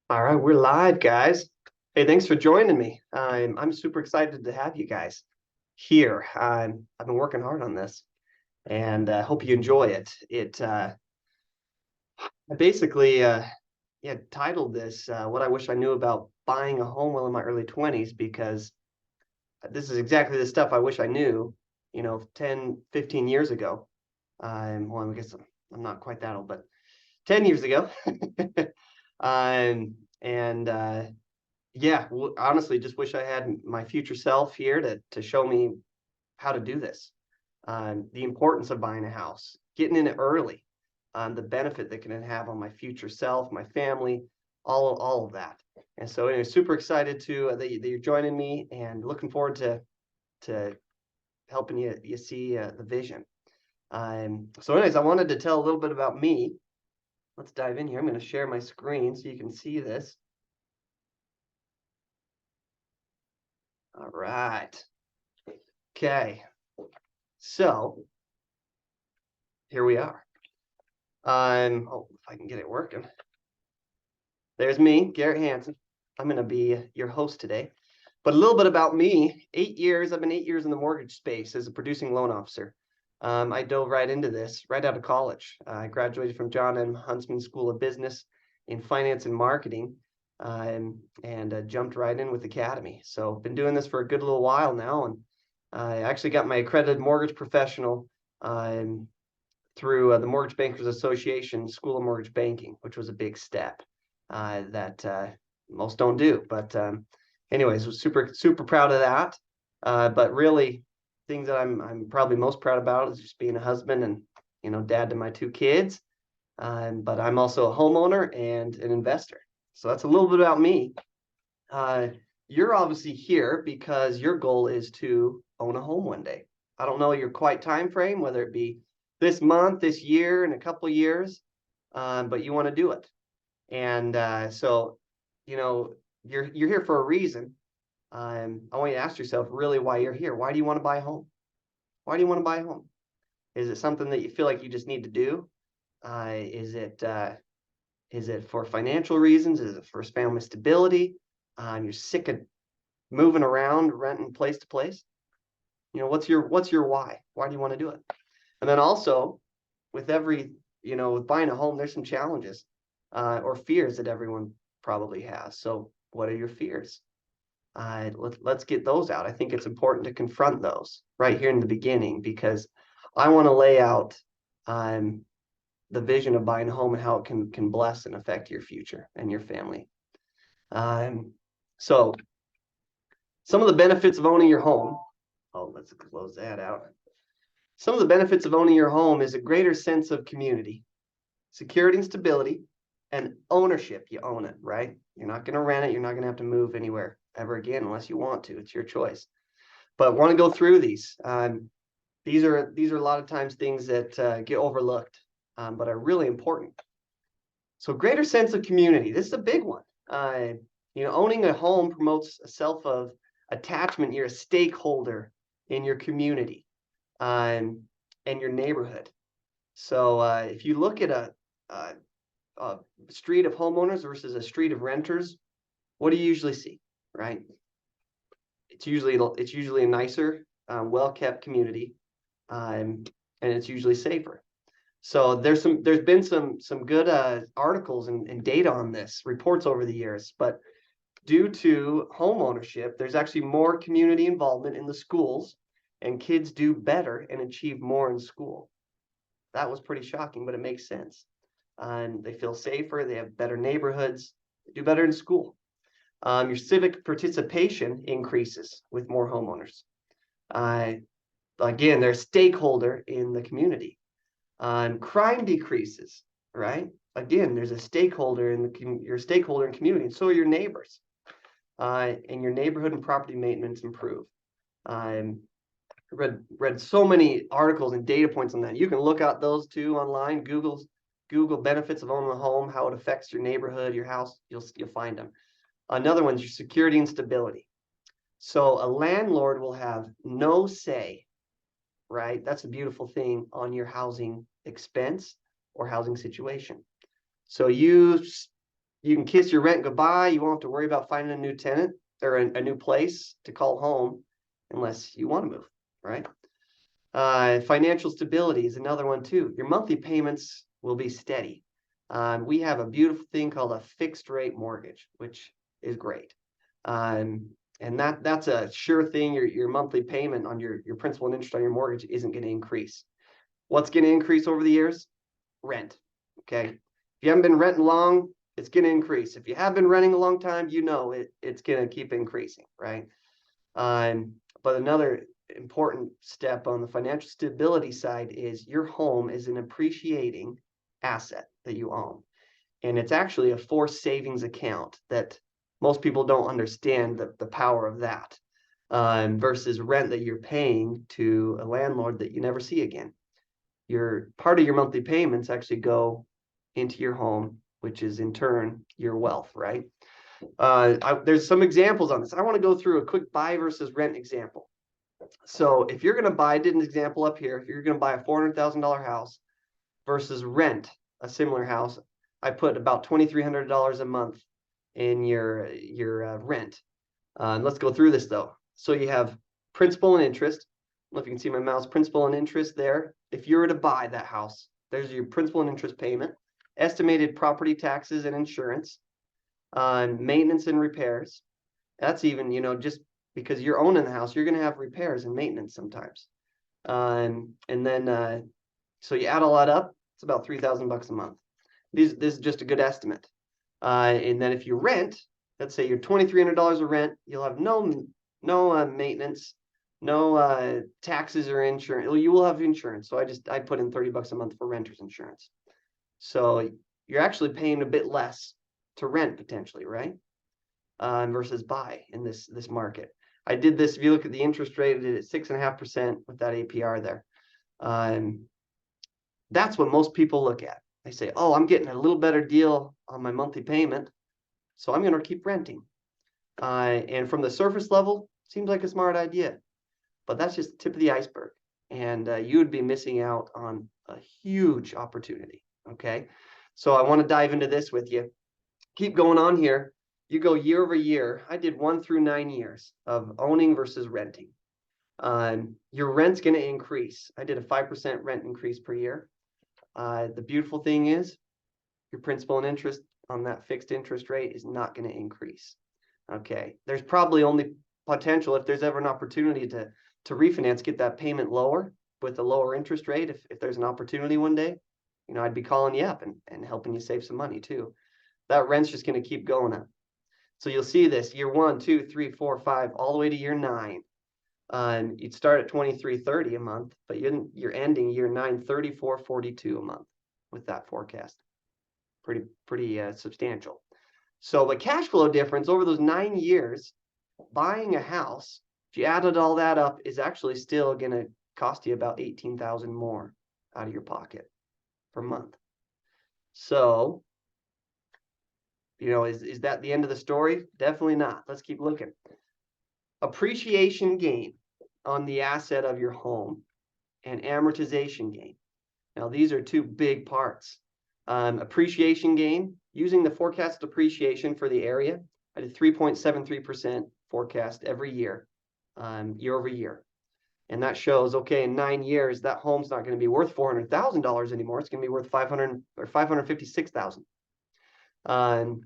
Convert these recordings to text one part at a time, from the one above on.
All right, we're live, guys. Hey, thanks for joining me. I'm super excited to have you guys here. I've been working hard on this, and I hope you enjoy it. I basically, yeah, titled this "What I Wish I Knew About Buying a Home While in My Early 20s," because this is exactly the stuff I wish I knew, 10, 15 years ago. Well, I guess I'm not quite that old, but 10 years ago. And Yeah, honestly, just wish I had my future self here to show me how to do this. The importance of buying a house, getting in it early, the benefit that can have on my future self, my family, all of that. And so, anyway, super excited that you're joining me, and looking forward to helping you see the vision. So, anyways, I wanted to tell a little bit about me. Let's dive in here. I'm going to share my screen so you can see this. All right. Okay. So here we are. If I can get it working. There's me, Garrett Hanson. I'm going to be your host today. But a little bit about me. 8 years. I've been 8 years in the mortgage space as a producing loan officer. I dove right into this right out of college. I graduated from John M. Huntsman School of Business in Finance and Marketing, and jumped right in with Academy. So been doing this for a good little while now, and I actually got my accredited mortgage professional through the Mortgage Bankers Association School of Mortgage Banking, which was a big step that most don't do. But anyways, was super proud of that. But really, things that I'm probably most proud about is just being a husband and dad to my two kids. But I'm also a homeowner and an investor. So that's a little bit about me. Uh, you're obviously here because your goal is to own a home one day. I don't know your quite time frame, whether it be this month, this year, in a couple of years, but you want to do it. And so, you know, you're here for a reason. I want you to ask yourself really why you're here. Why do you want to buy a home? Why do you want to buy a home? Is it something that you feel like you just need to do? Is it for financial reasons? Is it for family stability? You're sick of moving around, renting place to place. What's your why? Why do you want to do it? And then also, with with buying a home, there's some challenges or fears that everyone probably has. So, what are your fears? Let's get those out. I think it's important to confront those right here in the beginning, because I want to lay out um, the vision of buying a home and how it can bless and affect your future and your family. Um, so some of the benefits of owning your home. Oh, let's close that out. Some of the benefits of owning your home is a greater sense of community, security and stability, and ownership. You own it, right? You're not going to rent it. You're not going to have to move anywhere ever again unless you want to. It's your choice. But want to go through these. These are a lot of times things that get overlooked, but are really important. So greater sense of community. This is a big one. Owning a home promotes a self of attachment. You're a stakeholder in your community, and your neighborhood. So if you look at a street of homeowners versus a street of renters, what do you usually see? Right? It's usually a nicer, well-kept community, and it's usually safer. So there's been some good articles and data on this, reports over the years, but due to home ownership, there's actually more community involvement in the schools, and kids do better and achieve more in school. That was pretty shocking, but it makes sense. And they feel safer, they have better neighborhoods, they do better in school. Your civic participation increases with more homeowners. Uh, Again, they're a stakeholder in the community. Crime decreases, right? Again, there's a stakeholder you're a stakeholder in community, and so are your neighbors. And your neighborhood and property maintenance improve. Um, read so many articles and data points on that. You can look at those too online. Google benefits of owning a home, how it affects your neighborhood, your house. You'll find them. Another one's your security and stability. So a landlord will have no say, right? That's a beautiful thing on your housing expense or housing situation. So you can kiss your rent goodbye. You won't have to worry about finding a new tenant or a new place to call home unless you want to move, right? Financial stability is another one too. Your monthly payments will be steady. We have a beautiful thing called a fixed rate mortgage, which is great. And that's a sure thing. Your monthly payment on your principal and interest on your mortgage isn't going to increase. What's going to increase over the years? Rent. Okay. If you haven't been renting long, it's going to increase. If you have been renting a long time, you know it's going to keep increasing, right? But another important step on the financial stability side is your home is an appreciating asset that you own. And it's actually a forced savings account that most people don't understand the power of that versus rent that you're paying to a landlord that you never see again. Your part of your monthly payments actually go into your home, which is in turn your wealth, right? There's some examples on this. I want to go through a quick buy versus rent example. So if you're going to buy, I did an example up here. If you're going to buy a $400,000 house versus rent a similar house, I put about $2,300 a month in your rent. Let's go through this though. So you have principal and interest. I don't know if you can see my mouse, principal and interest there. If you were to buy that house, there's your principal and interest payment, estimated property taxes and insurance, maintenance and repairs. That's even, just because you're owning the house, you're going to have repairs and maintenance sometimes. And then, so you add all that up, it's about $3,000 a month. This is just a good estimate. And then if you rent, let's say you're $2,300 of rent, you'll have no maintenance, no taxes or insurance. Well, you will have insurance. So I put in $30 a month for renter's insurance. So you're actually paying a bit less to rent potentially, right? Versus buy in this market. I did this. If you look at the interest rate, I did it 6.5% with that APR there. That's what most people look at. They say, "Oh, I'm getting a little better deal on my monthly payment, so I'm going to keep renting." And from the surface level, seems like a smart idea, but that's just the tip of the iceberg, and you would be missing out on a huge opportunity. Okay, so I want to dive into this with you. Keep going on here. You go year over year. I did 1 through 9 years of owning versus renting. Your rent's going to increase. I did a 5% rent increase per year. The beautiful thing is your principal and interest on that fixed interest rate is not going to increase. Okay. There's probably only potential if there's ever an opportunity to refinance, get that payment lower with a lower interest rate. If there's an opportunity one day, I'd be calling you up and helping you save some money too. That rent's just going to keep going up. So you'll see this year 1, 2, 3, 4, 5, all the way to year 9. You'd start at $2,330 a month, but you're ending year 9, $3,442 a month with that forecast. Pretty substantial. So the cash flow difference over those 9 years, buying a house, if you added all that up, is actually still going to cost you about $18,000 more out of your pocket per month. So, is that the end of the story? Definitely not. Let's keep looking. Appreciation gain on the asset of your home and amortization gain. Now, these are two big parts. Appreciation gain, using the forecast appreciation for the area, I did 3.73% forecast every year, year over year. And that shows, okay, in 9 years, that home's not going to be worth $400,000 anymore. It's going to be worth $500,000 or $556,000.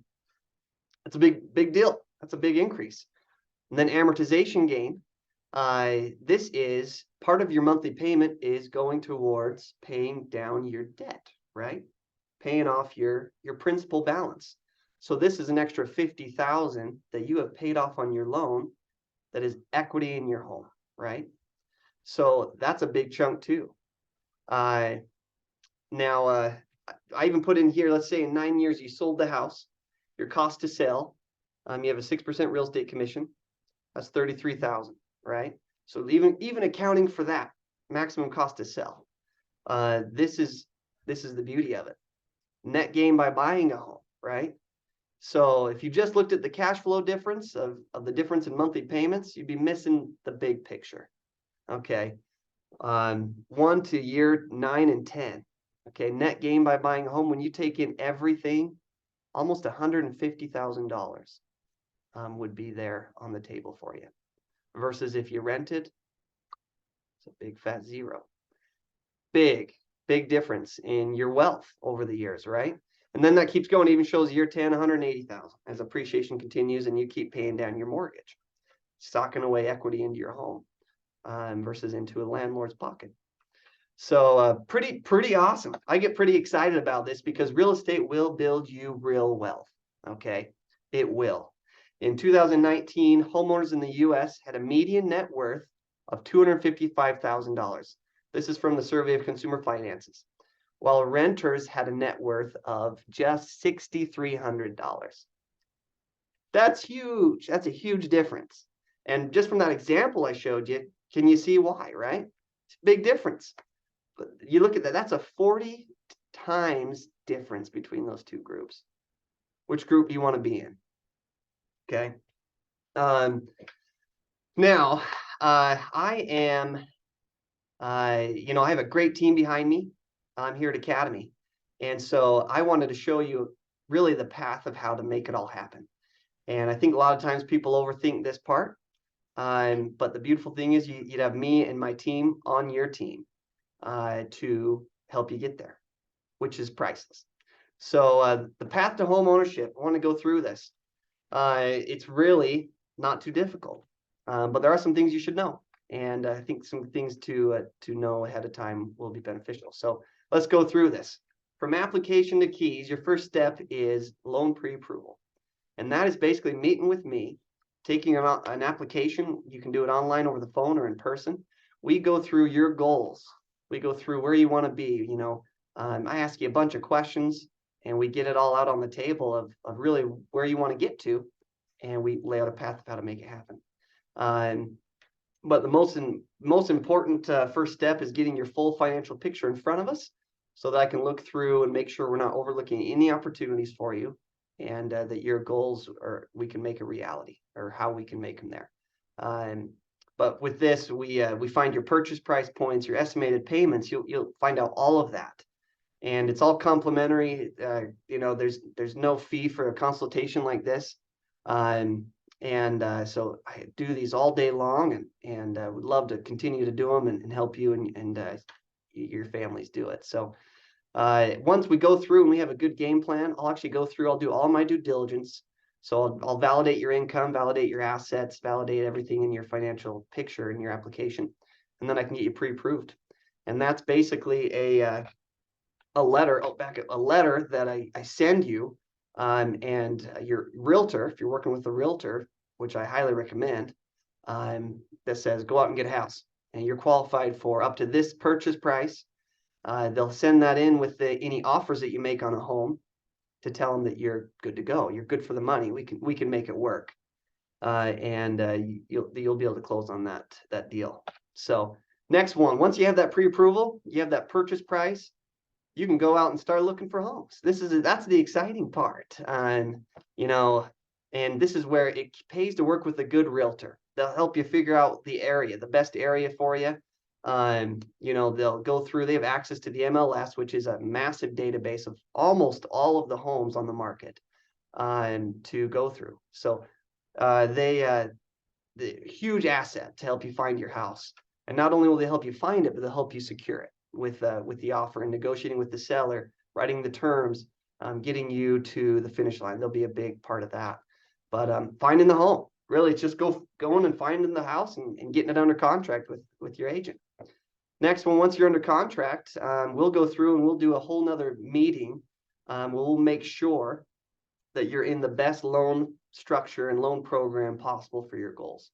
That's a big deal. That's a big increase. And then amortization gain. This is part of your monthly payment is going towards paying down your debt, right? Paying off your principal balance. So this is an extra $50,000 that you have paid off on your loan that is equity in your home, right? So that's a big chunk too. Now, I even put in here, let's say in 9 years you sold the house, your cost to sell, you have a 6% real estate commission. That's $33,000, right? So even accounting for that maximum cost to sell, this is the beauty of it. Net gain by buying a home, right? So if you just looked at the cash flow difference of the difference in monthly payments, you'd be missing the big picture. Okay. 1 to year 9 and 10. Okay. Net gain by buying a home. When you take in everything almost $150,000 would be there on the table for you. Versus if you rented, it's a big fat zero. Big difference in your wealth over the years, right? And then that keeps going, even shows year 10, 180,000 as appreciation continues and you keep paying down your mortgage, stocking away equity into your home versus into a landlord's pocket. So pretty awesome. I get pretty excited about this because real estate will build you real wealth. Okay, it will. In 2019, homeowners in the U.S. had a median net worth of $255,000. This is from the Survey of Consumer Finances, while renters had a net worth of just $6,300. That's huge. That's a huge difference. And just from that example I showed you, can you see why, right? It's a big difference. But you look at that, that's a 40 times difference between those two groups. Which group do you want to be in? Okay. Now, I am, I have a great team behind me. I'm here at Academy. And so I wanted to show you really the path of how to make it all happen. And I think a lot of times people overthink this part. But the beautiful thing is you'd have me and my team on your team to help you get there, which is priceless. So the path to home ownership, I want to go through this. It's really not too difficult, but there are some things you should know. And I think some things to know ahead of time will be beneficial. So let's go through this. From application to keys, your first step is loan pre-approval. And that is basically meeting with me, taking an application. You can do it online, over the phone, or in person. We go through your goals. We go through where you want to be. I ask you a bunch of questions, and we get it all out on the table of really where you want to get to, and we lay out a path of how to make it happen. But the most important first step is getting your full financial picture in front of us so that I can look through and make sure we're not overlooking any opportunities for you, and that your goals we can make a reality, or how we can make them there. But with this, we find your purchase price points, your estimated payments. You'll find out all of that, and it's all complimentary. There's no fee for a consultation like this. So I do these all day long, and would love to continue to do them and help you and your families do it. So once we go through and we have a good game plan, I'll do all my due diligence. So I'll validate your income, validate your assets, validate everything in your financial picture in your application, and then I can get you pre-approved. And that's basically a letter. A letter that I send you, and your realtor, if you're working with a realtor, which I highly recommend, that says go out and get a house, and you're qualified for up to this purchase price. They'll send that in with any offers that you make on a home to tell them that you're good to go. You're good for the money. We can make it work, and you'll be able to close on that deal. So next one, once you have that pre-approval, you have that purchase price, you can go out and start looking for homes. That's the exciting part, and this is where it pays to work with a good realtor. They'll help you figure out the best area for you. They'll go through, they have access to the MLS, which is a massive database of almost all of the homes on the market, to go through. So the huge asset to help you find your house. And not only will they help you find it, but they'll help you secure it with the offer and negotiating with the seller, writing the terms, getting you to the finish line. They'll be a big part of that. But finding the home, really, it's just going and finding the house and getting it under contract with your agent. Next one, once you're under contract, we'll go through and we'll do a whole nother meeting. We'll make sure that you're in the best loan structure and loan program possible for your goals.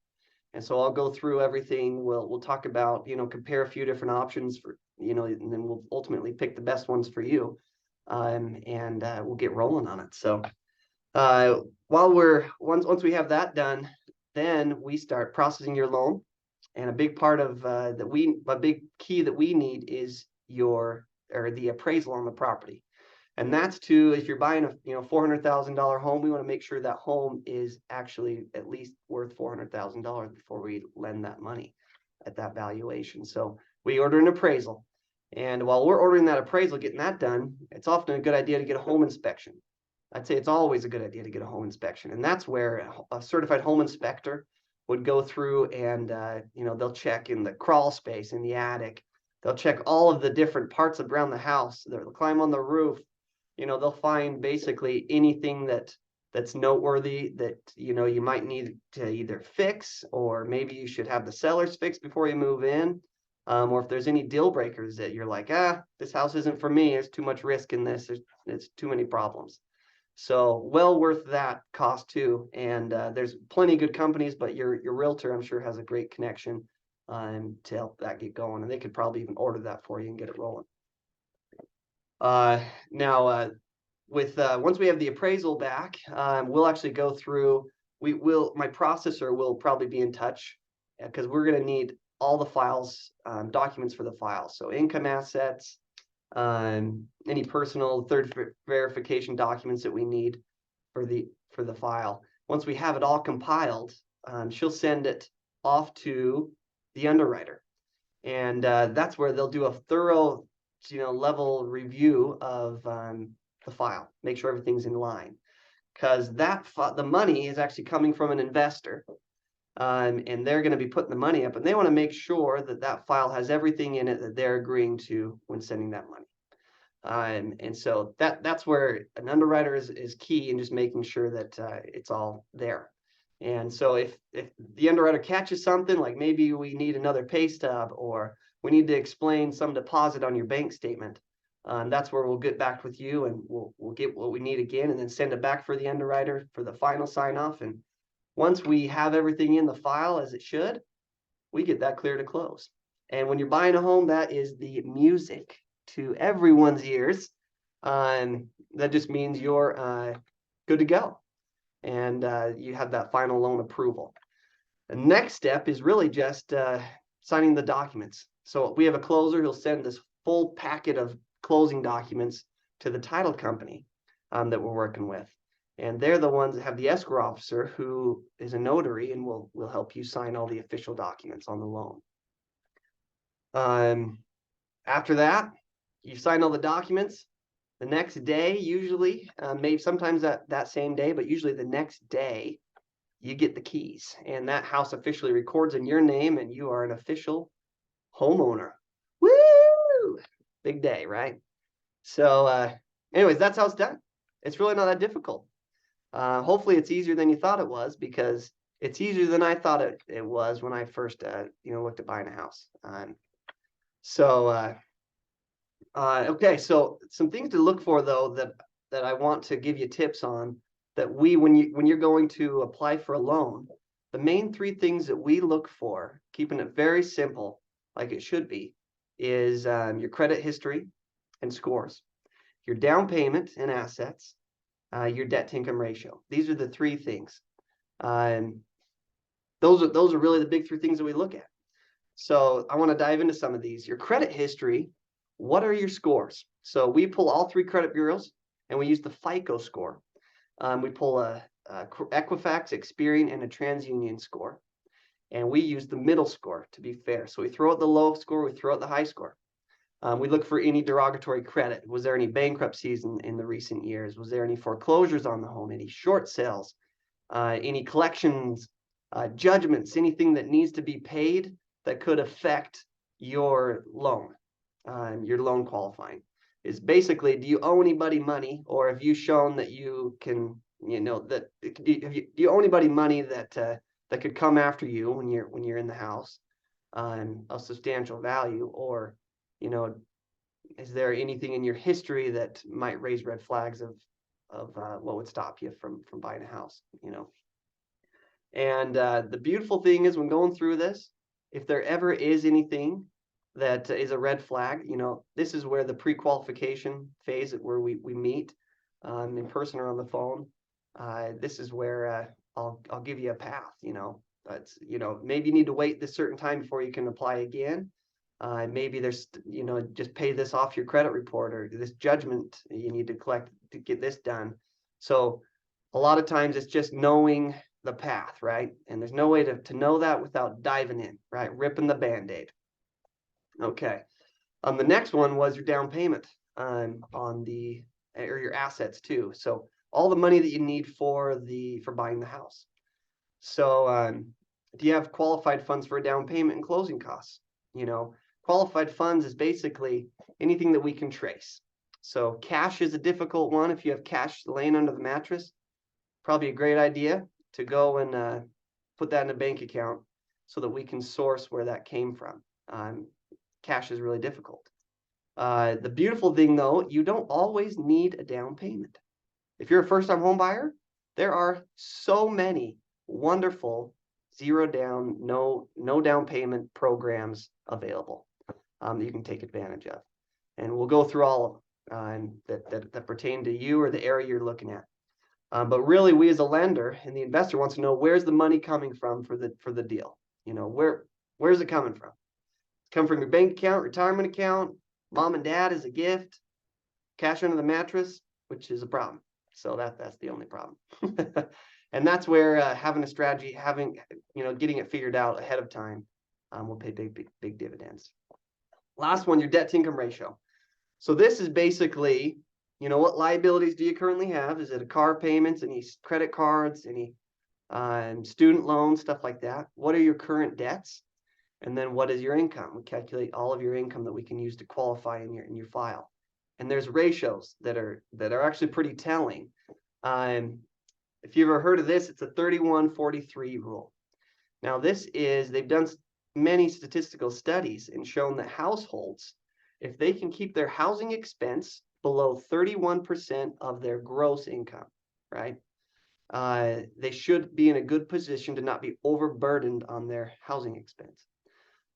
And so I'll go through everything. We'll talk about, compare a few different options for, and then we'll ultimately pick the best ones for you. And we'll get rolling on it. So once we have that done, then we start processing your loan. And a big part of a big key that we need is the appraisal on the property. And that's if you're buying a $400,000 home, we want to make sure that home is actually at least worth $400,000 before we lend that money at that valuation. So we order an appraisal. And while we're ordering that appraisal, getting that done, it's often a good idea to get a home inspection. I'd say it's always a good idea to get a home inspection. And that's where a certified home inspector would go through and, they'll check in the crawl space, in the attic. They'll check all of the different parts around the house. They'll climb on the roof. They'll find basically anything that's noteworthy that, you might need to either fix, or maybe you should have the sellers fixed before you move in. Or if there's any deal breakers that you're like, this house isn't for me. There's too much risk in this. It's too many problems. So well worth that cost too. And there's plenty of good companies, but your realtor, I'm sure, has a great connection to help that get going. And they could probably even order that for you and get it rolling. Now, once we have the appraisal back, we'll actually go through, my processor will probably be in touch, because we're going to need all the files, documents for the files. So income, assets, any personal third verification documents that we need for the file. Once we have it all compiled, she'll send it off to the underwriter, and that's where they'll do a thorough, level review of the file, make sure everything's in line, because the money is actually coming from an investor. And they're going to be putting the money up, and they want to make sure that file has everything in it that they're agreeing to when sending that money. And so that's where an underwriter is key in just making sure that it's all there. And so if the underwriter catches something, like maybe we need another pay stub, or we need to explain some deposit on your bank statement, that's where we'll get back with you, and we'll get what we need again, and then send it back for the underwriter for the final sign off. And once we have everything in the file as it should, we get that clear to close. And when you're buying a home, that is the music to everyone's ears. That just means you're good to go, and you have that final loan approval. The next step is really just signing the documents. So we have a closer who'll send this full packet of closing documents to the title company that we're working with. And they're the ones that have the escrow officer, who is a notary, and will help you sign all the official documents on the loan. After that, you sign all the documents. The next day, usually, maybe sometimes that same day, but usually the next day, you get the keys, and that house officially records in your name, and you are an official homeowner. Woo! Big day, right? So anyways, that's how it's done. It's really not that difficult. Hopefully it's easier than you thought it was, because it's easier than I thought it was when I first looked at buying a house. Okay, so some things to look for, though, that I want to give you tips on, that when you're going to apply for a loan, the main 3 things that we look for, keeping it very simple like it should be, is your credit history and scores, your down payment and assets, your debt to income ratio. These are the 3 things. Those are really the big 3 things that we look at. So I want to dive into some of these. Your credit history. What are your scores? So we pull all 3 credit bureaus, and we use the FICO score. We pull a Equifax, Experian, and a TransUnion score. And we use the middle score to be fair. So we throw out the low score, we throw out the high score. We look for any derogatory credit. Was there any bankruptcies in the recent years? Was there any foreclosures on the home? Any short sales? Any collections, judgments, anything that needs to be paid that could affect your loan qualifying? Is basically, do you owe anybody money, or have you shown that you can, do you owe anybody money that could come after you when you're in the house, of substantial value, or is there anything in your history that might raise red flags of what would stop you from buying a house? And the beautiful thing is, when going through this, if there ever is anything that is a red flag, this is where the pre-qualification phase, where we meet in person or on the phone. This is where I'll give you a path. That's maybe you need to wait this certain time before you can apply again. Maybe there's just pay this off your credit report, or this judgment you need to collect to get this done. So a lot of times it's just knowing the path, right? And there's no way to know that without diving in, right? Ripping the Band-Aid. Okay. The next one was your down payment or your assets too. So all the money that you need for buying the house. So do you have qualified funds for a down payment and closing costs? Qualified funds is basically anything that we can trace. So cash is a difficult one. If you have cash laying under the mattress, probably a great idea to go and put that in a bank account so that we can source where that came from. Cash is really difficult. The beautiful thing though, you don't always need a down payment. If you're a first-time home buyer, there are so many wonderful zero down, no down payment programs available that you can take advantage of. And we'll go through all of them that pertain to you or the area you're looking at. But really, we as a lender and the investor wants to know, where's the money coming from for the deal? Where's it coming from? It's come from your bank account, retirement account, mom and dad as a gift, cash under the mattress, which is a problem. So that's the only problem. And that's where having a strategy, getting it figured out ahead of time will pay big dividends. Last one, your debt to income ratio. So this is basically, what liabilities do you currently have? Is it a car payments, any credit cards, any student loans, stuff like that? What are your current debts? And then what is your income? We calculate all of your income that we can use to qualify in your file. And there's ratios that are actually pretty telling. If you've ever heard of this, it's a 31-43 rule. Now they've done many statistical studies and shown that households, if they can keep their housing expense below 31% of their gross income, right? They should be in a good position to not be overburdened on their housing expense.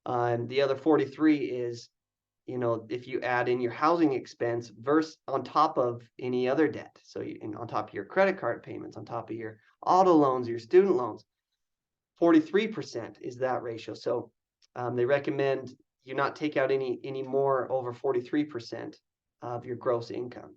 The other 43 is, if you add in your housing expense versus on top of any other debt. So on top of your credit card payments, on top of your auto loans, your student loans, 43% is that ratio. So they recommend you not take out any more over 43% of your gross income.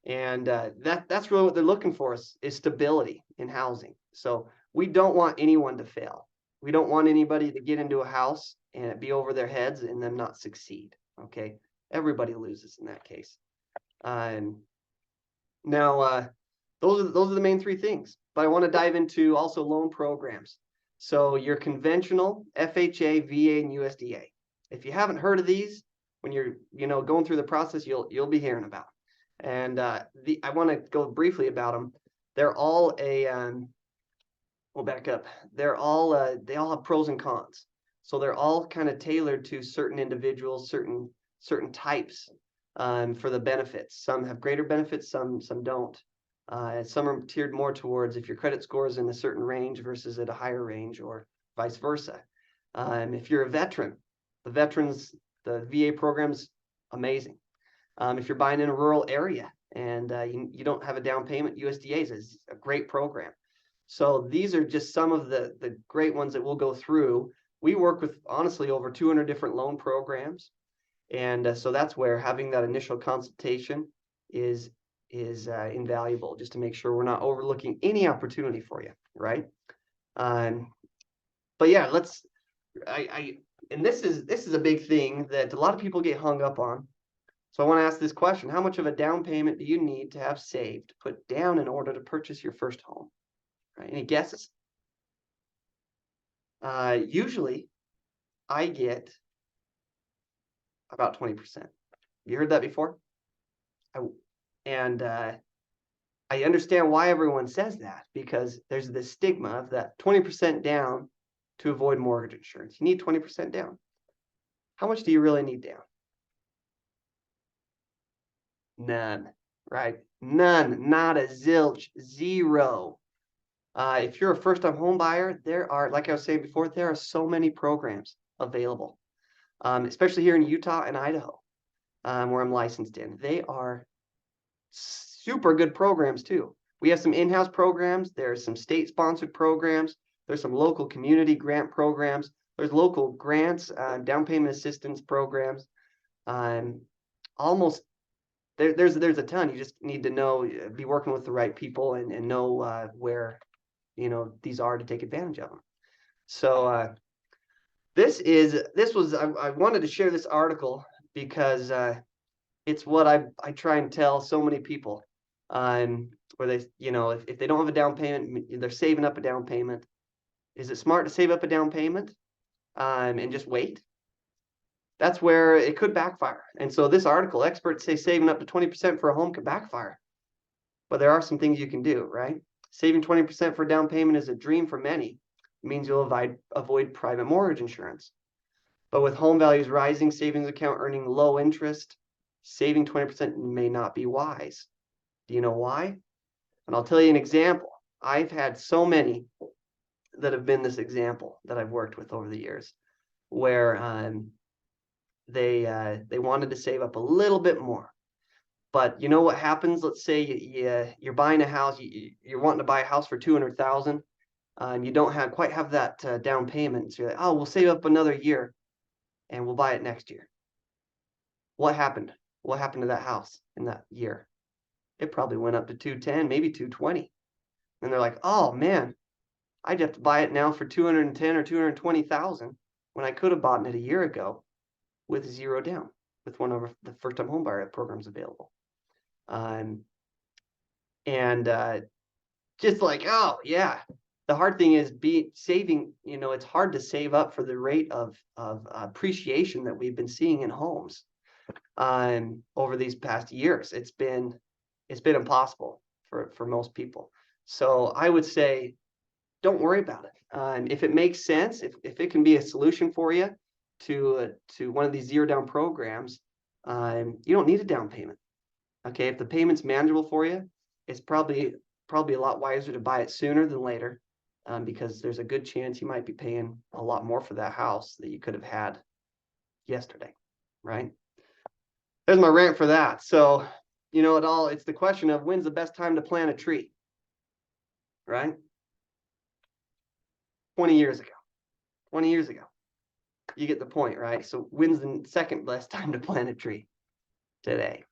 And that's really what they're looking for is stability in housing. So we don't want anyone to fail. We don't want anybody to get into a house and it be over their heads and them not succeed. Okay, everybody loses in that case. Now, those are the main three things. But I want to dive into also loan programs. So your conventional FHA, VA, and USDA. If you haven't heard of these, when you're going through the process, you'll be hearing about. And I want to go briefly about them. They're all we'll back up. They all have pros and cons. So they're all kind of tailored to certain individuals, certain types for the benefits. Some have greater benefits, some don't. Some are tiered more towards if your credit score is in a certain range versus at a higher range, or vice versa. If you're a veteran, the VA program's amazing. If you're buying in a rural area and you don't have a down payment, USDA is a great program. So these are just some of the great ones that we'll go through. We work with, honestly, over 200 different loan programs. And so that's where having that initial consultation is invaluable, just to make sure we're not overlooking any opportunity for you, right? But yeah, and this is a big thing that a lot of people get hung up on. So I want to ask this question: how much of a down payment do you need to have saved, put down in order to purchase your first home? Right? Any guesses? Usually, I get about 20%. You heard that before? I understand why everyone says that, because there's this stigma of that 20% down to avoid mortgage insurance. You need 20% down. How much do you really need down? None, right? None, not a zilch, zero. If you're a first-time home buyer, there are, like I was saying before, there are so many programs available, especially here in Utah and Idaho, where I'm licensed in. They are super good programs too. We have some in-house programs. There's some state-sponsored programs. There's some local community grant programs. There's local grants, down payment assistance programs. There's a ton. You just need to be working with the right people and know where these are to take advantage of them. So I wanted to share this article because it's what I try and tell so many people. Where they, if they don't have a down payment, they're saving up a down payment. Is it smart to save up a down payment and just wait? That's where it could backfire. And so this article, experts say saving up to 20% for a home could backfire. But there are some things you can do, right? Saving 20% for a down payment is a dream for many. It means you'll avoid private mortgage insurance. But with home values rising, savings account earning low interest, saving 20% may not be wise. Do you know why? And I'll tell you an example. I've had so many that have been this example that I've worked with over the years, where they wanted to save up a little bit more. But you know what happens? Let's say you're buying a house, you're wanting to buy a house for $200,000, and you don't quite have that down payment. So you're like, oh, we'll save up another year, and we'll buy it next year. What happened? What happened to that house in that year? It probably went up to 210, maybe 220. And they're like, oh man, I'd have to buy it now for 210 or 220,000 when I could have bought it a year ago with zero down, with one of the first-time homebuyer programs available. Just like, oh yeah, the hard thing is saving. It's hard to save up for the rate of appreciation that we've been seeing in homes over these past years. It's been impossible for most people. So I would say, don't worry about it. If it makes sense, if it can be a solution for you to one of these zero down programs, you don't need a down payment. Okay, if the payment's manageable for you, it's probably a lot wiser to buy it sooner than later, because there's a good chance you might be paying a lot more for that house that you could have had yesterday, right? There's my rant for that. So, it's the question of when's the best time to plant a tree, right? 20 years ago. 20 years ago. You get the point, right? So when's the second best time to plant a tree? Today.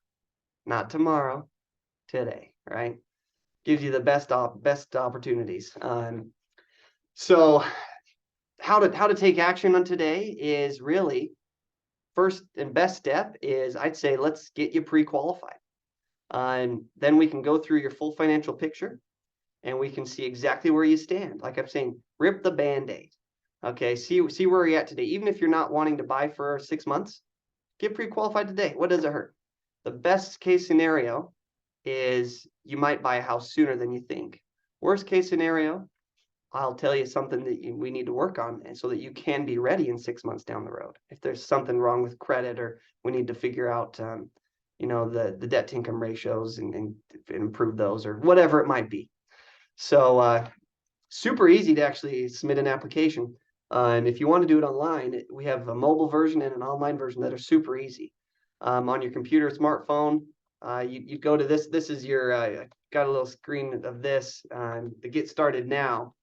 Not tomorrow, today, right? Gives you the best opportunities. So how to take action on today is really first and best step is, I'd say, let's get you pre-qualified. Then we can go through your full financial picture and we can see exactly where you stand. Like I'm saying, rip the Band-Aid. Okay, see where you're at today. Even if you're not wanting to buy for 6 months, get pre-qualified today. What does it hurt? The best case scenario is you might buy a house sooner than you think. Worst case scenario, I'll tell you something that we need to work on, and so that you can be ready in 6 months down the road. If there's something wrong with credit, or we need to figure out, the debt to income ratios and improve those, or whatever it might be. So super easy to actually submit an application. And if you want to do it online, we have a mobile version and an online version that are super easy. On your computer, smartphone, you go to this. This is your, got a little screen of this to get started now.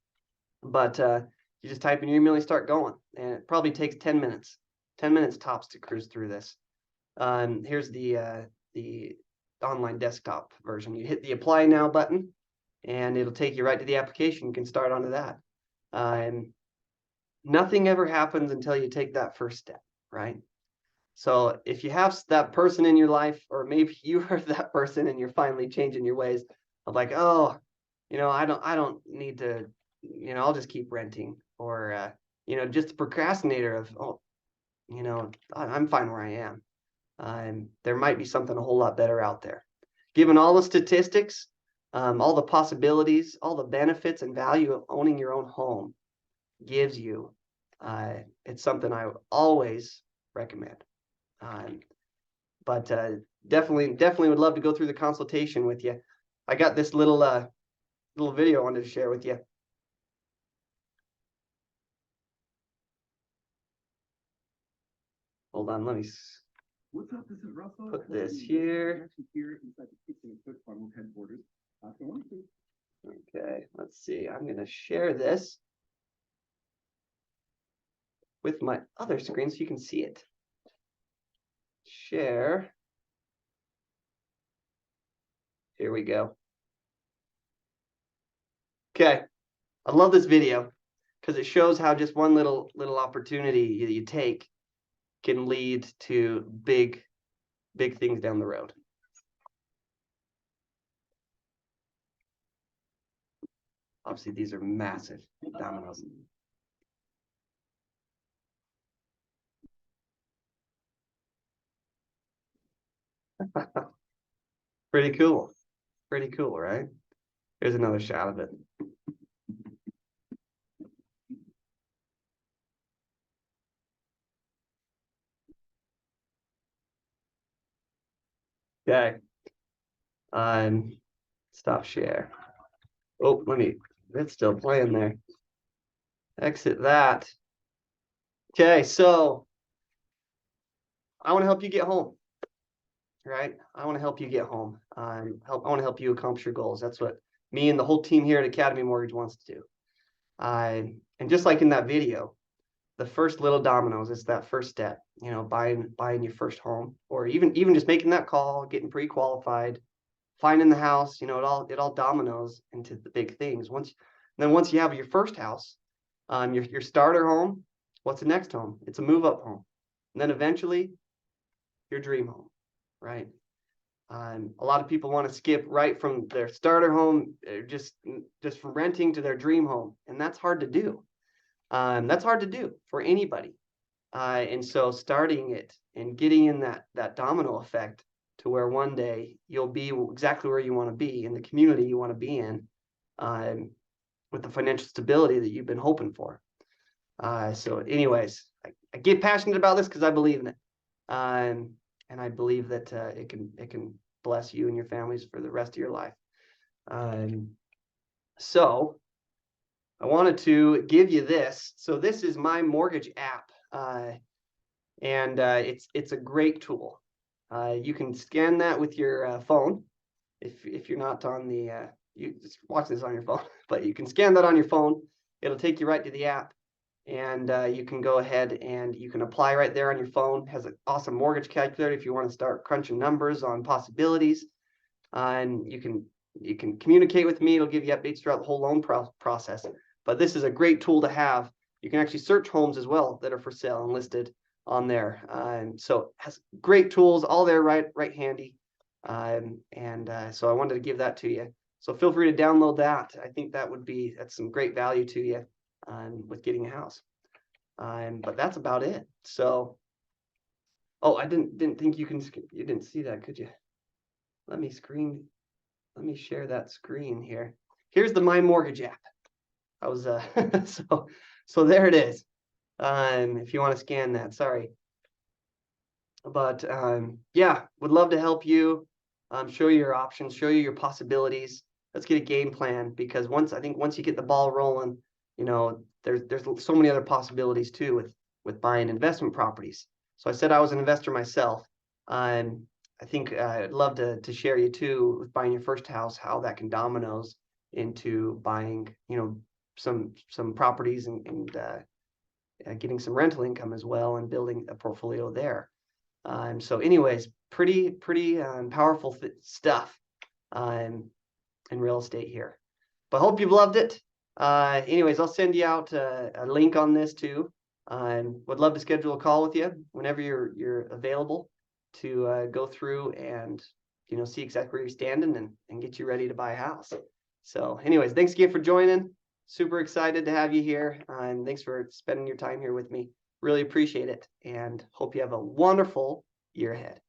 But you just type in your email and start going. And it probably takes 10 minutes. 10 minutes tops to cruise through this. Here's the online desktop version. You hit the apply now button, and it'll take you right to the application. You can start onto that. Nothing ever happens until you take that first step, right? So if you have that person in your life, or maybe you are that person and you're finally changing your ways of like, oh, I don't need to, I'll just keep renting, or just a procrastinator of, oh, I'm fine where I am. There might be something a whole lot better out there. Given all the statistics, all the possibilities, all the benefits and value of owning your own home gives you, it's something I always recommend. But definitely would love to go through the consultation with you. I got this little video I wanted to share with you. Hold on, let me What's up? This is Russell. Put this here. Here inside the kitchen at Cook Farm headquarters. Okay, let's see. I'm going to share this with my other screen so you can see it. Share. Here we go. Okay, I love this video because it shows how just one little opportunity you take can lead to big things down the road. Obviously, these are massive dominoes. Pretty cool. Pretty cool, right? Here's another shot of it. Okay. Stop share. Oh, it's still playing there. Exit that. Okay, so I want to help you get home, right? I want to help you get home. I want to help you accomplish your goals. That's what me and the whole team here at Academy Mortgage wants to do. And just like in that video, the first little dominoes is that first step, buying your first home, or even just making that call, getting pre-qualified, finding the house. It all dominoes into the big things. Once you have your first house, your starter home, what's the next home? It's a move up home, and then eventually your dream home, right? A lot of people want to skip right from their starter home, just from renting to their dream home, and that's hard to do. That's hard to do for anybody. And so starting it and getting in that domino effect to where one day you'll be exactly where you want to be in the community you want to be in, with the financial stability that you've been hoping for. So anyways, I get passionate about this because I believe in it. And I believe that it can bless you and your families for the rest of your life. So I wanted to give you this. So this is my mortgage app, and it's a great tool. You can scan that with your phone. If you're not on the, you just watch this on your phone, but you can scan that on your phone. It'll take you right to the app, and you can go ahead and you can apply right there on your phone. It has an awesome mortgage calculator if you want to start crunching numbers on possibilities. And you can communicate with me. It'll give you updates throughout the whole loan process. But this is a great tool to have. You can actually search homes as well that are for sale and listed on there. So it has great tools all there, right handy. So I wanted to give that to you. So feel free to download that. I think that's some great value to you with getting a house. But that's about it. So, oh, I didn't think you didn't see that, could you? Let me share that screen here. Here's the My Mortgage app. I was so there it is. If you want to scan that, sorry. But yeah, would love to help you, show you your options, show you your possibilities. Let's get a game plan, because once you get the ball rolling, there's so many other possibilities too with buying investment properties. So I said I was an investor myself. I think I'd love to share you too with buying your first house, how that can dominoes into buying, some properties and getting some rental income as well, and building a portfolio there. So anyways, pretty powerful stuff in real estate here. But hope you've loved it. Anyways, I'll send you out a link on this too. Would love to schedule a call with you whenever you're available to go through and see exactly where you're standing and get you ready to buy a house. So anyways, thanks again for joining. Super excited to have you here, and thanks for spending your time here with me. Really appreciate it, and hope you have a wonderful year ahead.